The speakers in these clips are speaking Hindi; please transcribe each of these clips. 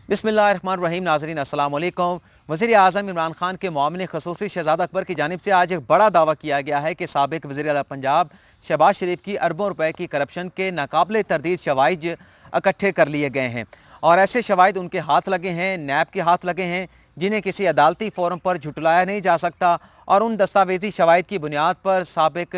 बिस्मिल्लाहिर्रहमानिर्रहीम। नाज़रीन अस्सलाम वालेकुम। वज़ीर आज़म इमरान खान के मामले ख़ुसूसी शहज़ाद अकबर की जानिब से आज एक बड़ा दावा किया गया है कि साबिक़ वज़ीर आला पंजाब शहबाज शरीफ की अरबों रुपए की करप्शन के नाकाबिले तरदीद शवाहिद इकट्ठे कर लिए गए हैं और ऐसे शवाहिद उनके हाथ लगे हैं, नैब के हाथ लगे हैं, जिन्हें किसी अदालती फ़ोरम पर झुटलाया नहीं जा सकता। और उन दस्तावेज़ी शवाहिद की बुनियाद पर साबिक़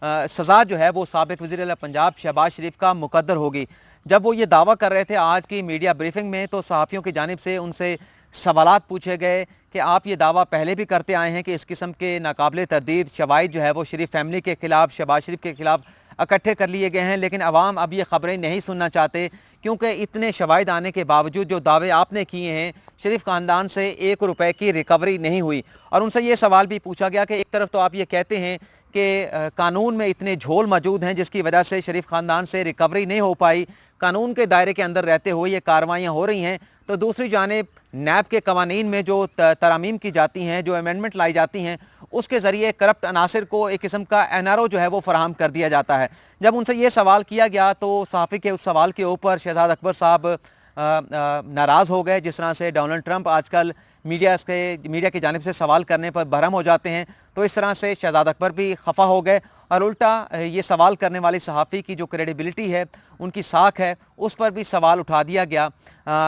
सज़ा जो है वो साबिक़ वज़ीर आला पंजाब शहबाज शरीफ का मुकद्दर होगी। जब वो ये दावा कर रहे थे आज की मीडिया ब्रीफिंग में, तो सहाफ़ियों की जानिब से उनसे सवालात पूछे गए कि आप ये दावा पहले भी करते आए हैं कि इस किस्म के नाकाबिले तरदीद शवाहिद जो है वो शरीफ फैमिली के ख़िलाफ़, शहबाज शरीफ के ख़िलाफ़ इकट्ठे कर लिए गए हैं, लेकिन अवाम अब ये ख़बरें नहीं सुनना चाहते, क्योंकि इतने शवाहिद आने के बावजूद जो दावे आपने किए हैं शरीफ ख़ानदान से 1 रुपए की रिकवरी नहीं हुई। और उनसे ये सवाल भी पूछा गया कि एक तरफ तो आप ये कहते हैं कि कानून में इतने झोल मौजूद हैं जिसकी वजह से शरीफ ख़ानदान से रिकवरी नहीं हो पाई, कानून के दायरे के अंदर रहते हुए ये कार्रवाइयाँ हो रही हैं, तो दूसरी जानिब नैब के कवानीन में जो तरामीम की जाती हैं, जो अमेंडमेंट लाई जाती हैं, उसके ज़रिए करप्ट अनासर को एक किस्म का एनआरओ जो है वो फराहम कर दिया जाता है। जब उनसे ये सवाल किया गया तो सहाफ़ी के उस सवाल के ऊपर शहज़ाद अकबर साहब नाराज़ हो गए। जिस तरह से डोनाल्ड ट्रंप आजकल मीडिया की जानिब से सवाल करने पर बरहम हो जाते हैं, तो इस तरह से शहज़ाद अकबर भी खफा हो गए और उल्टा ये सवाल करने वाली सहाफ़ी की जो क्रेडिबिलिटी है, उनकी साख है, उस पर भी सवाल उठा दिया गया।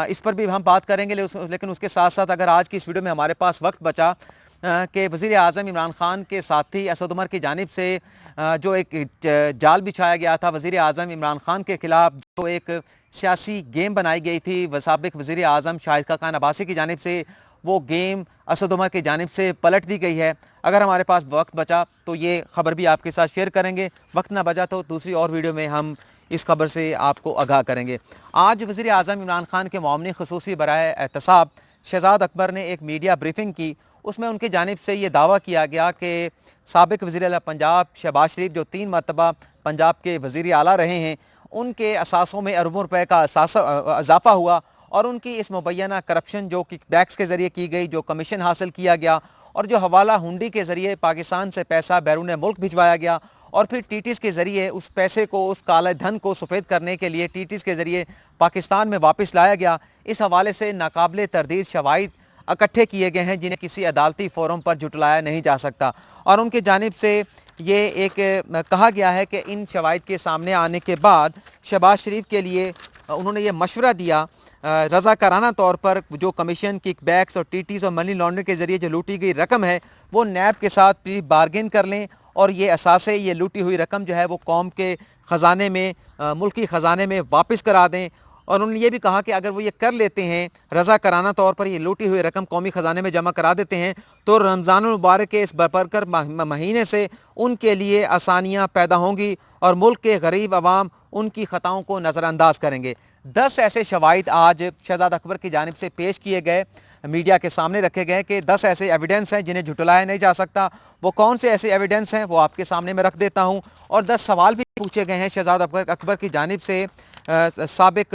इस पर भी हम बात करेंगे, लेकिन उसके साथ साथ अगर आज की इस वीडियो में हमारे पास वक्त बचा कि वज़ीर आज़म इमरान खान के साथी असद उमर की जानिब से जो एक जाल बिछाया गया था वज़ीर आज़म इमरान खान के ख़िलाफ़, जो एक सियासी गेम बनाई गई थी साबिक़ वज़ीर आज़म शाहिद खाकान अब्बासी की जानिब से, वो गेम असद उमर की जानिब से पलट दी गई है। अगर हमारे पास वक्त बचा तो ये ख़बर भी आपके साथ शेयर करेंगे, वक्त ना बचा तो दूसरी और वीडियो में हम इस खबर से आपको आगाह करेंगे। आज वज़ीर आज़म इमरान खान के मामले ख़ुसूसी बराए एहतसाब शहज़ाद अकबर ने एक मीडिया ब्रीफिंग की। उसमें उनकी जानिब से ये दावा किया गया कि साबिक़ वज़ीर आला पंजाब शहबाज शरीफ, जो 3 मरतबा पंजाब के वज़ीर आला रहे हैं, उनके असासों में अरबों रुपए का इजाफ़ा हुआ और उनकी इस मुबैना करप्शन जो किकबैक्स के ज़रिए की गई, जो कमीशन हासिल किया गया और जो हवाला हुंडी के ज़रिए पाकिस्तान से पैसा बैरून मुल्क भिजवाया गया और फिर टीटीज़ के ज़रिए उस पैसे को, उस काले धन को सफ़ेद करने के लिए टीटीज़ के ज़रिए पाकिस्तान में वापस लाया गया। इस हवाले से नाकाबिले तरदीद शवाहिद इकट्ठे किए गए हैं, जिन्हें किसी अदालती फ़ोरम पर जुटलाया नहीं जा सकता। और उनकी जानिब से ये एक कहा गया है कि इन शवाहिद के सामने आने के बाद शहबाज शरीफ के लिए उन्होंने ये मशवरा दिया, रज़ाकाराना तौर पर जो कमीशन, किकबैक्स और टीटीज़ और मनी लॉन्ड्रिंग के ज़रिए जो लूटी गई रकम है, वो नैब के साथ प्ली बारगेन कर लें और ये असासे, ये लूटी हुई रकम जो है वो कौम के ख़जाने में, मुल्की ख़जाने में वापस करा दें। और उन्होंने ये भी कहा कि अगर वो ये कर लेते हैं, रज़ाकाराना तौर पर ये लूटी हुई रकम कौमी ख़जाने में जमा करा देते हैं, तो रमज़ान मुबारक के इस बरकर महीने से उनके लिए आसानियाँ पैदा होंगी और मुल्क के गरीब आवाम उनकी ख़ताओं को नज़रअंदाज करेंगे। 10 ऐसे शवाहिद आज शहज़ाद अकबर की जानिब से पेश किए गए, मीडिया के सामने रखे गए कि 10 ऐसे एविडेंस हैं जिन्हें झुटलाया नहीं जा सकता। वो कौन से ऐसे एविडेंस हैं वो आपके सामने मैं रख देता हूँ। और 10 सवाल भी पूछे गए हैं शहज़ाद अकबर की जानिब से साबिक़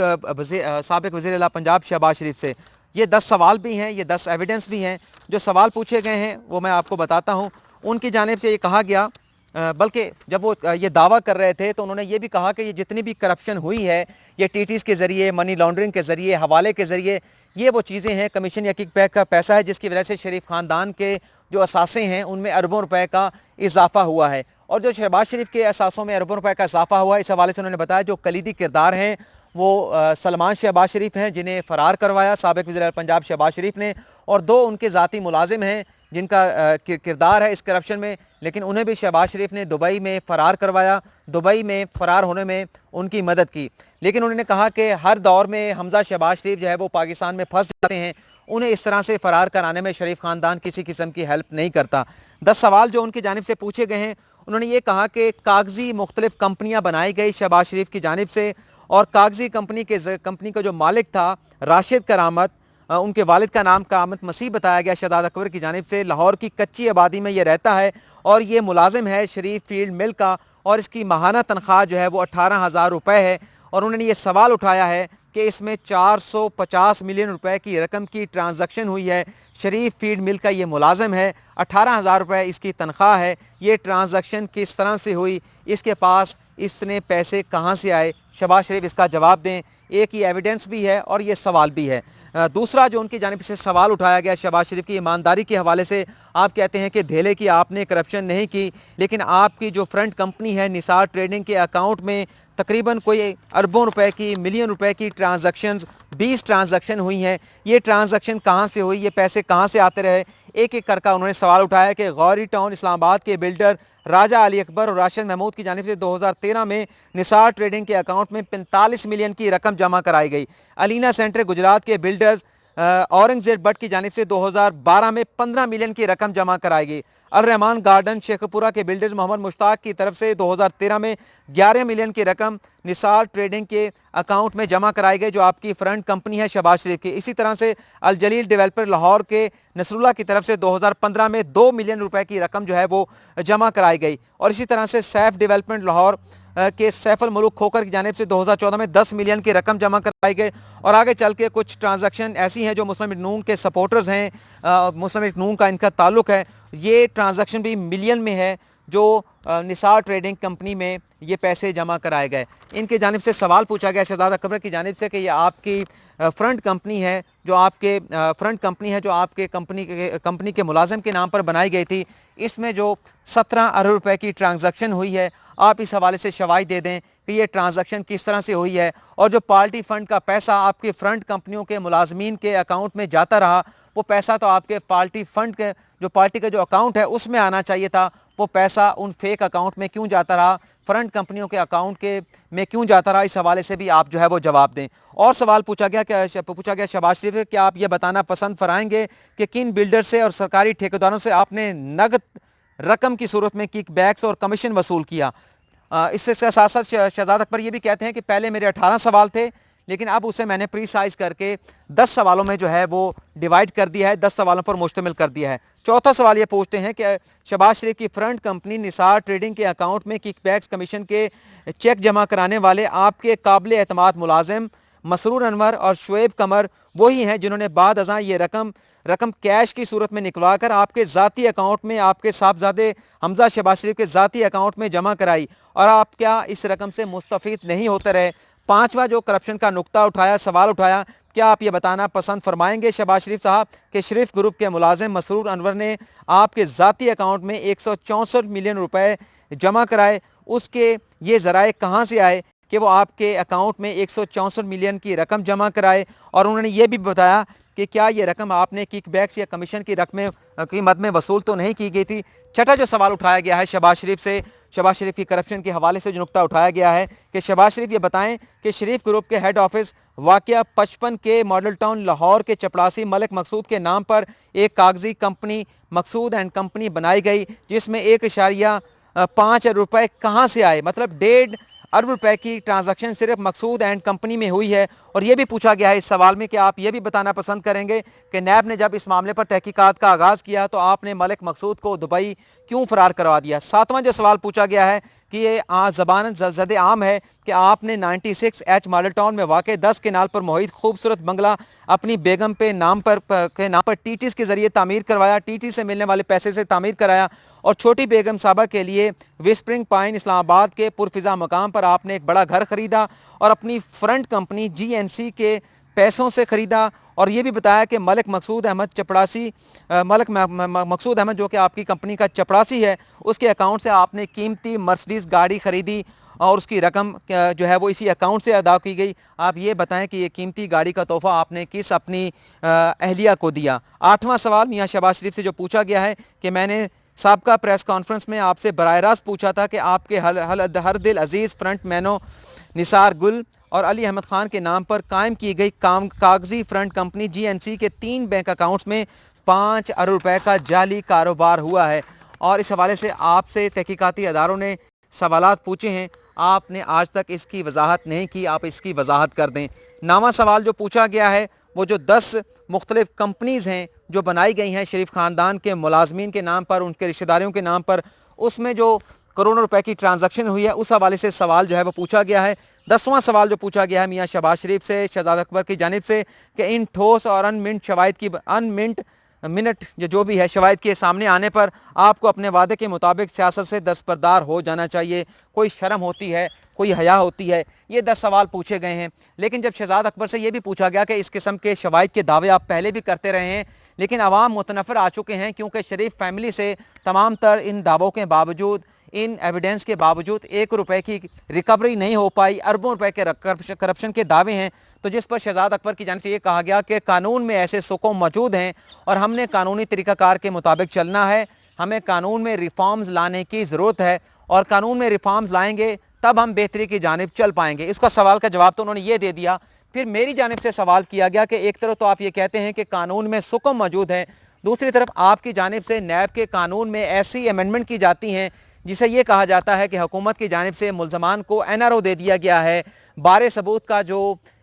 वज़ीर आला पंजाब शहबाज शरीफ से। ये 10 सवाल भी हैं, ये 10 एविडेंस भी हैं। जो सवाल पूछे गए हैं वो मैं आपको बताता हूँ। उनकी जानिब से ये कहा गया, बल्कि जब वो ये दावा कर रहे थे तो उन्होंने ये भी कहा कि ये जितनी भी करप्शन हुई है, ये टीटीज़ के ज़रिए, मनी लॉन्ड्रिंग के ज़रिए, हवाले के ज़रिए, ये वो चीज़ें हैं, कमीशन या किकबैक का पैसा है जिसकी वजह से शरीफ ख़ानदान के जो असासे हैं उनमें अरबों रुपए का इजाफ़ा हुआ है। और जो शहबाज शरीफ के असासों में अरबों रुपए का इजाफ़ा हुआ है, इस हवाले से उन्होंने बताया जो कलीदी किरदार हैं वो सलमान शहबाज शरीफ हैं, जिन्हें फ़रार करवाया साबिक़ वज़ीर पंजाब शहबाज शरीफ ने, और 2 उनके ज़ाती मुलाजिम हैं जिनका किरदार है इस करप्शन में, लेकिन उन्हें भी शहबाज शरीफ ने दुबई में फ़रार करवाया, दुबई में फ़रार होने में उनकी मदद की। लेकिन उन्होंने कहा कि हर दौर में हमज़ा शहबाज शरीफ जो है वो पाकिस्तान में फंस जाते हैं, उन्हें इस तरह से फ़रार कराने में शरीफ ख़ानदान किसी किस्म की हेल्प नहीं करता। 10 सवाल जो उनकी जानिब से पूछे गए हैं, उन्होंने ये कहा कि कागज़ी मुख्तलिफ़ कंपनियाँ बनाई गई शहबाज शरीफ की जानिब से, और कागज़ी कंपनी का जो मालिक था राशिद करामत, उनके वालिद का नाम करामत मसीह बताया गया शहज़ाद अकबर की जानिब से, लाहौर की कच्ची आबादी में ये रहता है और ये मुलाजिम है शरीफ फील्ड मिल का, और इसकी माहाना तनख्वाह जो है वो 18,000 रुपये है। और उन्होंने ये सवाल उठाया है कि इसमें 450 मिलियन रुपए की रकम की ट्रांजैक्शन हुई है। शरीफ फीड मिल का ये मुलाजिम है, 18,000 रुपये इसकी तनख्वाह है। ये ट्रांजैक्शन किस तरह से हुई, इसके पास इसने पैसे कहाँ से आए? शहबाज शरीफ इसका जवाब दें। एक ये एविडेंस भी है और ये सवाल भी है। दूसरा जो उनकी जानिब से सवाल उठाया गया शहबाज शरीफ की ईमानदारी के हवाले से, आप कहते हैं कि धेले की आपने करप्शन नहीं की, लेकिन आपकी जो फ्रंट कंपनी है निसार ट्रेडिंग के अकाउंट में तकरीबन कोई अरबों रुपए की, मिलियन रुपए की ट्रांजैक्शंस, 20 ट्रांजैक्शन हुई हैं। ये ट्रांजैक्शन कहाँ से हुई, ये पैसे कहाँ से आते रहे, एक एक करके उन्होंने सवाल उठाया कि गौरी टाउन इस्लामाबाद के बिल्डर राजा अली अकबर और राशिद महमूद की जानिब से 2013 में निसार ट्रेडिंग के अकाउंट में 45 मिलियन की रकम जमा कराई गई। अलीना सेंटर गुजरात के बिल्डर्स औरंगजेब भट्ट की जानिब से 2012 में 15 मिलियन की रकम जमा कराई गई। अल रहमान गार्डन शेखपुरा के बिल्डर्स मोहम्मद मुश्ताक की तरफ से 2013 में 11 मिलियन की रकम निसार ट्रेडिंग के अकाउंट में जमा कराई गई, जो आपकी फ्रंट कंपनी है शहबाज शरीफ की। इसी तरह से अल जलील डेवलपर लाहौर के नसरुल्लाह की तरफ से 2015 में 2 मिलियन रुपए की रकम जो है वो जमा कराई गई। और इसी तरह से सैफ डेवलपमेंट लाहौर के सैफुल मुल्क खोकर की जानिब से 2014 में 10 मिलियन की रकम जमा कराई गई। और आगे चल के कुछ ट्रांजैक्शन ऐसी हैं जो मुस्लिम लीग नून के सपोर्टर्स हैं, मुस्लिम लीग नून का इनका ताल्लुक है, ये ट्रांजैक्शन भी मिलियन में है, जो निसार ट्रेडिंग कंपनी में ये पैसे जमा कराए गए। इनके जानिब से सवाल पूछा गया शहजाद अकबर की जानिब से कि ये आपकी फ्रंट कंपनी है जो आपके कंपनी के मुलाजिम के नाम पर बनाई गई थी, इसमें जो 17 अरब रुपए की ट्रांजैक्शन हुई है, आप इस हवाले से शवाहिद दे दें कि ये ट्रांजैक्शन किस तरह से हुई है। और जो पार्टी फंड का पैसा आपके फ्रंट कंपनियों के मुलाजमीन के अकाउंट में जाता रहा, वो पैसा तो आपके पार्टी फंड के जो पार्टी का जो अकाउंट है उसमें आना चाहिए था, वो पैसा उन फेक अकाउंट में क्यों जाता रहा, फ्रंट कंपनियों के अकाउंट के में क्यों जाता रहा, इस हवाले से भी आप जो है वो जवाब दें। और सवाल पूछा गया शहबाज शरीफ से, क्या आप ये बताना पसंद फराएंगे कि किन बिल्डर से और सरकारी ठेकेदारों से आपने नगद रकम की सूरत में किक बैक्स और कमीशन वसूल किया। इससे साथ साथ शहजाद अकबर ये भी कहते हैं कि पहले मेरे 18 सवाल थे, लेकिन अब उसे मैंने प्रीसाइज करके 10 सवालों में जो है वो डिवाइड कर दिया है, 10 सवालों पर मुश्तमिल कर दिया है। चौथा सवाल ये पूछते हैं कि शहबाज शरीफ की फ्रंट कंपनी निसार ट्रेडिंग के अकाउंट में किकबैक्स कमीशन के चेक जमा कराने वाले आपके काबिल एतमाद मुलाजिम मसरूर अनवर और शुएब कमर वही हैं जिन्होंने बाद अज़ां ये रकम कैश की सूरत में निकलवा कर आपके ज़ाती अकाउंट में, आपके साहबजादे हमजा शहबाज शरीफ के ज़ाती अकाउंट में जमा कराई, और आप क्या इस रकम से मुस्तफ़ीद नहीं होते रहे। पांचवा जो करप्शन का नुक्ता उठाया, सवाल उठाया, क्या आप ये बताना पसंद फरमाएंगे शहबाज शरीफ साहब कि शरीफ ग्रुप के मुलाजिम मसरूर अनवर ने आपके ज़ाती अकाउंट में 164 मिलियन रुपए जमा कराए, उसके ये ज़राए कहाँ से आए कि वो आपके अकाउंट में 164 मिलियन की रकम जमा कराए। और उन्होंने ये भी बताया कि क्या ये रकम आपने किकबैक्स या कमीशन की रकम की मद में वसूल तो नहीं की गई थी। छठा जो सवाल उठाया गया है शहबाज शरीफ से, शहबाज शरीफ की करप्शन के हवाले से जो नुक्ता उठाया गया है कि शहबाज शरीफ ये बताएं कि शरीफ ग्रुप के हेड ऑफिस वाक़या 55 के मॉडल टाउन लाहौर के चपड़ासी मलिक मकसूद के नाम पर एक कागजी कंपनी मकसूद एंड कंपनी बनाई गई, जिसमें 1.5 अरब रुपए कहाँ से आए, मतलब 1.5 अरब रुपए की ट्रांजैक्शन सिर्फ मकसूद एंड कंपनी में हुई है। और ये भी पूछा गया है इस सवाल में कि आप ये भी बताना पसंद करेंगे कि नैब ने जब इस मामले पर तहकीकात का आगाज़ किया तो आपने मलिक मकसूद को दुबई क्यों फरार करवा दिया। सातवां जो सवाल पूछा गया है कि ये ज़बान ज़द आम है कि आपने 96H मॉडल टाउन में वाक़ 10 केनाल पर मोहित खूबसूरत बंगला अपनी बेगम के नाम पर टीटीज़ के ज़रिए तामीर करवाया, टीटी से मिलने वाले पैसे से तामीर कराया, और छोटी बेगम साहबा के लिए विस्परिंग पाइन इस्लामाबाद के पुरफिज़ा मकाम पर आपने एक बड़ा घर ख़रीदा और अपनी फ्रंट कंपनी GNC के पैसों से ख़रीदा। और ये भी बताया कि मलिक मकसूद अहमद चपड़ासी, मलिक मकसूद अहमद जो कि आपकी कंपनी का चपड़ासी है, उसके अकाउंट से आपने कीमती मर्सिडीज़ गाड़ी ख़रीदी और उसकी रकम जो है वो इसी अकाउंट से अदा की गई। आप ये बताएं कि ये कीमती गाड़ी का तोहफ़ा आपने किस अपनी अहलिया को दिया। आठवां सवाल मियाँ शहबाज शरीफ से जो पूछा गया है कि मैंने साबका प्रेस कॉन्फ्रेंस में आपसे बराह रास्त पूछा था कि आपके हर दिल अजीज़ फ्रंट मैनों निसार गुल और अली अहमद ख़ान के नाम पर कायम की गई कागजी फ्रंट कंपनी GNC के 3 बैंक अकाउंट्स में 5 अरब रुपए का जाली कारोबार हुआ है। और इस हवाले से आपसे तहकीकाती अदारों ने सवालात पूछे हैं, आपने आज तक इसकी वजाहत नहीं की, आप इसकी वजाहत कर दें। नामा सवाल जो पूछा गया है वो जो 10 मुख्तलिफ कंपनीज़ हैं जो बनाई गई हैं शरीफ ख़ानदान के मुलाजमीन के नाम पर, उनके रिश्तेदारों के नाम पर, उसमें जो करोड़ों रुपए की ट्रांजैक्शन हुई है उस हवाले से सवाल जो है वो पूछा गया है। 10वां सवाल जो पूछा गया है मियाँ शहबाज शरीफ से शहजाद अकबर की जानिब से कि इन ठोस और मिनट जो भी है शवाहिद के सामने आने पर आपको अपने वादे के मुताबिक सियासत से दस्तबरदार हो जाना चाहिए। कोई शर्म होती है कोई हया होती है? ये 10 सवाल पूछे गए हैं। लेकिन जब शहजाद अकबर से ये भी पूछा गया कि इस किस्म के शवाहिद के दावे आप पहले भी करते रहे हैं, लेकिन अवाम मुतनफ़िर आ चुके हैं क्योंकि शरीफ फैमिली से तमाम तर इन दावों के बावजूद, इन एविडेंस के बावजूद 1 रुपए की रिकवरी नहीं हो पाई, अरबों रुपए के करप्शन के दावे हैं। तो जिस पर शहजाद अकबर की जानिब से ये कहा गया कि कानून में ऐसे सुकून मौजूद हैं और हमने कानूनी तरीक़ाकार के मुताबिक चलना है, हमें कानून में रिफॉर्म्स लाने की ज़रूरत है और कानून में रिफॉर्म्स लाएंगे तब हम बेहतरी की जानिब चल पाएंगे। इसका सवाल का जवाब तो उन्होंने ये दे दिया। फिर मेरी जानिब से सवाल किया गया कि एक तरफ तो आप ये कहते हैं कि कानून में सुकून मौजूद है, दूसरी तरफ आपकी जानिब से नैब के कानून में ऐसी अमेंडमेंट की जाती हैं जिसे ये कहा जाता है कि हुकूमत की जानिब से मुल्ज़मान को NRO दे दिया गया है। बारे सबूत का जो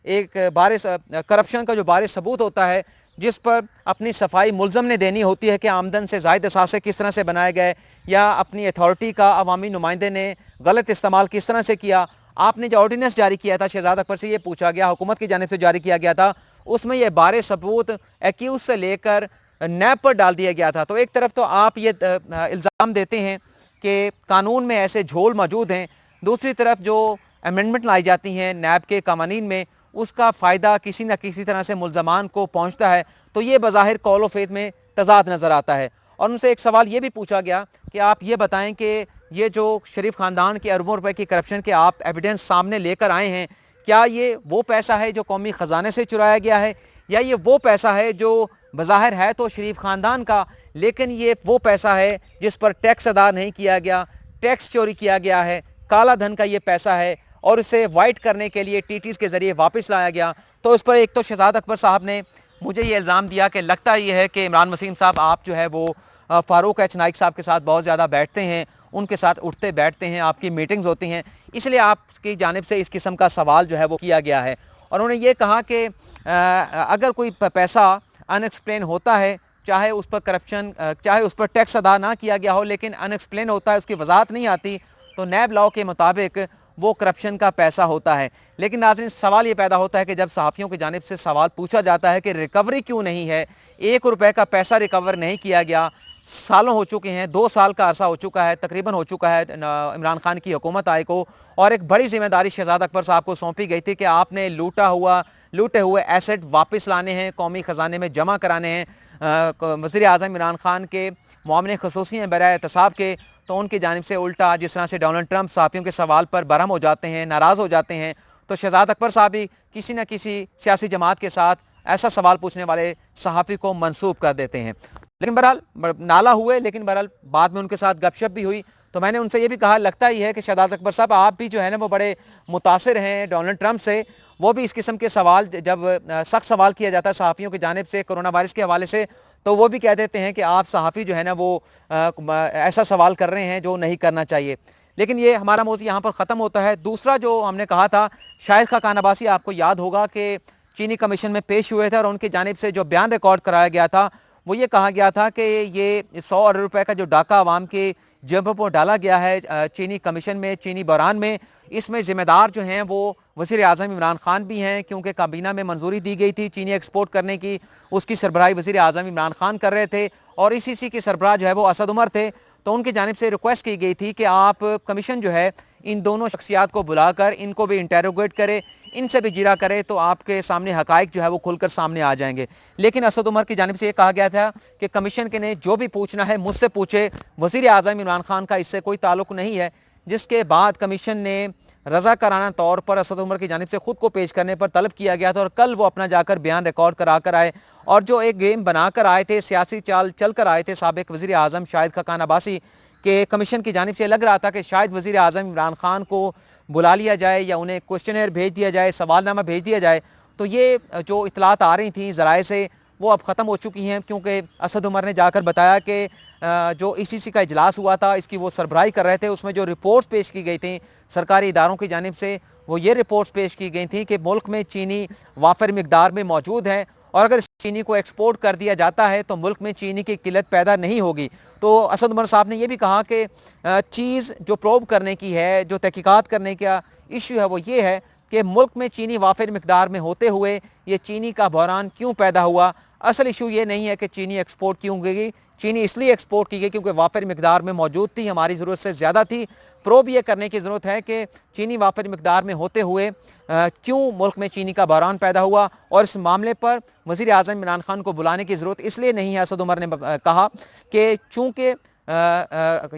करप्शन का जो बारे सबूत होता है, जिस पर अपनी सफाई मुल्ज़म ने देनी होती है कि आमदन से ज़ायद असासे किस तरह से बनाए गए या अपनी अथॉरिटी का अवामी नुमाइंदे ने गलत इस्तेमाल किस तरह से किया। आपने जो ऑर्डिनेंस जारी किया था, शहजाद अकबर से ये पूछा गया, हुकूमत की जानिब से जारी किया गया था, उसमें यह बारे सबूत एक्यूज से लेकर नैब पर डाल दिया गया था। तो एक तरफ तो आप ये इल्ज़ाम देते हैं कि कानून में ऐसे झोल मौजूद हैं, दूसरी तरफ जो अमेंडमेंट लाई जाती हैं नैब के कवानीन में, उसका फ़ायदा किसी न किसी तरह से मुल्ज़मान को पहुँचता है। तो ये बज़ाहिर कौल व फ़ेल में तज़ाद नज़र आता है। और उनसे एक सवाल ये भी पूछा गया कि आप ये बताएं कि ये जो शरीफ ख़ानदान के अरबों रुपए की करप्शन के आप एविडेंस सामने लेकर आए हैं, क्या ये वो पैसा है जो कौमी ख़जाने से चुराया गया है, या ये वो पैसा है जो बज़ाहिर है तो शरीफ ख़ानदान का, लेकिन ये वो पैसा है जिस पर टैक्स अदा नहीं किया गया, टैक्स चोरी किया गया है, काला धन का ये पैसा है और इसे वाइट करने के लिए TTs के ज़रिए वापस लाया गया। तो इस पर एक तो शहजाद अकबर साहब ने मुझे ये इल्ज़ाम दिया कि लगता ये है कि इमरान वसीम साहब आप जो है वो फ़ारूक एच नाइक साहब के साथ बहुत ज़्यादा बैठते हैं, उनके साथ उठते बैठते हैं, आपकी मीटिंग्स होती हैं, इसलिए आपकी जानिब से इस किस्म का सवाल जो है वो किया गया है। और उन्होंने ये कहा कि अगर कोई पैसा अनएक्सप्लेन होता है, चाहे उस पर करप्शन, चाहे उस पर टैक्स अदा ना किया गया हो, लेकिन अनएक्सप्लेन होता है, उसकी वजाहत नहीं आती, तो नैब लॉ के मुताबिक वो करप्शन का पैसा होता है। लेकिन नाज़रीन, सवाल ये पैदा होता है कि जब सहाफ़ियों की जानिब से सवाल पूछा जाता है कि रिकवरी क्यों नहीं है, 1 रुपये का पैसा रिकवर नहीं किया गया, सालों हो चुके हैं, 2 साल का अरसा हो चुका है, तकरीबन हो चुका है इमरान खान की हुकूमत आए को, और एक बड़ी जिम्मेदारी शहजाद अकबर साहब को सौंपी गई थी कि आपने लूटे हुए एसेट वापस लाने हैं, कौमी ख़जाने में जमा कराने हैं। वज़ीर आज़म इमरान खान के मामले ख़ुसूसी हैं बराए एहतसाब के, तो उनकी जानिब से उल्टा जिस तरह से डोनाल्ड ट्रंप सहाफ़ियों के सवाल पर बरहम हो जाते हैं, नाराज़ हो जाते हैं, तो शहजाद अकबर साहब भी किसी न किसी सियासी जमात के साथ ऐसा सवाल पूछने वाले सहाफ़ी को मंसूब कर देते हैं। लेकिन बहरहाल नाला हुए, लेकिन बहरहाल बाद में उनके साथ गपशप भी हुई। तो मैंने उनसे ये भी कहा, लगता ही है कि शहजाद अकबर साहब आप भी जो है ना वो बड़े मुतासिर हैं डोनाल्ड ट्रंप से। वो भी इस किस्म के सवाल, जब सख्त सवाल किया जाता है सहाफ़ियों की जानिब से कोरोना वायरस के हवाले से, तो वो भी कह देते हैं कि आप सहाफ़ी जो है ना वो ऐसा सवाल कर रहे हैं जो नहीं करना चाहिए। लेकिन ये हमारा मौज़ू यहाँ पर ख़त्म होता है। दूसरा जो हमने कहा था, शाहिद खाकान अब्बासी, आपको याद होगा कि चीनी कमीशन में पेश हुए थे और उनकी जानिब से जो बयान रिकॉर्ड कराया गया था, वो ये कहा गया था कि ये 100 अरब रुपए का जो डाका आवाम के जेबों पर डाला गया है चीनी कमीशन में, चीनी बहरान में, इसमें ज़िम्मेदार जो हैं वो वज़ीर आज़म इमरान खान भी हैं, क्योंकि काबीना में मंजूरी दी गई थी चीनी एक्सपोर्ट करने की, उसकी सरबराही वज़ीर आज़म इमरान खान कर रहे थे और ICC के सरबराह जो है वो असद उमर थे। तो उनकी जानिब से रिक्वेस्ट की गई थी कि आप कमीशन जो है इन दोनों शख्सियात को बुलाकर इनको भी इंटेरोगेट करे, इनसे भी जिरा करे, तो आपके सामने हकाइक जो है वो खुलकर सामने आ जाएंगे। लेकिन असद उमर की जानिब से ये कहा गया था कि कमीशन के ने जो भी पूछना है मुझसे पूछे, वज़ीर आज़म इमरान खान का इससे कोई ताल्लुक़ नहीं है। जिसके बाद कमीशन ने रज़ाकाराना तौर पर असद उमर की जानिब से ख़ुद को पेश करने पर तलब किया गया था और कल वो अपना जाकर बयान रिकॉर्ड करा कर आए और जो एक गेम बना कर आए थे, सियासी चाल चल कर आए थे साबिक़ वज़ीर आज़म शाहिद खकान अब्बासी के, कमीशन की जानिब से लग रहा था कि शायद वज़ीर आज़म इमरान खान को बुला लिया जाए या उन्हें क्वेश्चनर भेज दिया जाए, सवालनामा भेज दिया जाए। तो ये जो इतलात आ रही थी ज़राए से, वो अब ख़त्म हो चुकी हैं, क्योंकि असद उमर ने जाकर बताया कि जो ICC का इजलास हुआ था, इसकी वो सरबराही कर रहे थे, उसमें जो रिपोर्ट्स पेश की गई थी सरकारी इदारों की जानिब से, वो ये रिपोर्ट्स पेश की गई थी कि मुल्क में चीनी वाफिर मिकदार में मौजूद है और अगर इस चीनी को एक्सपोर्ट कर दिया जाता है तो मुल्क में चीनी की किल्लत पैदा नहीं होगी। तो असद उमर साहब ने यह भी कहा कि चीज़ जो प्रोब करने की है, जो तहकीकात करने का इशू है, वो ये है कि मुल्क में चीनी वाफिर मिकदार में होते हुए ये चीनी का बहरान क्यों पैदा हुआ। असल इशू ये नहीं है कि चीनी एक्सपोर्ट क्यों गई, चीनी इसलिए एक्सपोर्ट की गई क्योंकि वाफिर मिकदार में मौजूद थी, हमारी ज़रूरत से ज़्यादा थी। प्रोब ये करने की ज़रूरत है कि चीनी वाफिर मिकदार में होते हुए क्यों मुल्क में चीनी का बहरान पैदा हुआ, और इस मामले पर वज़ीर आज़म इमरान खान को बुलाने की ज़रूरत इसलिए नहीं है। असद उमर ने कहा कि चूँकि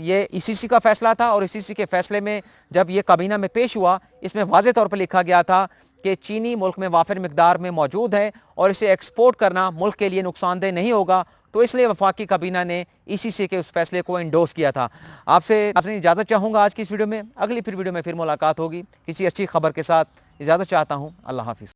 ये ईसीसी का फ़ैसला था और ईसीसी के फ़ैसले में जब ये काबीना में पेश हुआ, इसमें वाज़े तौर पर लिखा गया था कि चीनी मुल्क में वाफिर मिकदार में मौजूद है और इसे एक्सपोर्ट करना मुल्क के लिए नुकसानदेह नहीं होगा, तो इसलिए वफाकी काबीना ने ईसीसी के उस फैसले को इंडोर्स किया था। आपसे इजाज़त चाहूँगा आज की इस वीडियो में। अगली फिर वीडियो में फिर मुलाकात होगी किसी अच्छी खबर के साथ। इजाज़त चाहता हूँ। अल्लाह हाफिज़।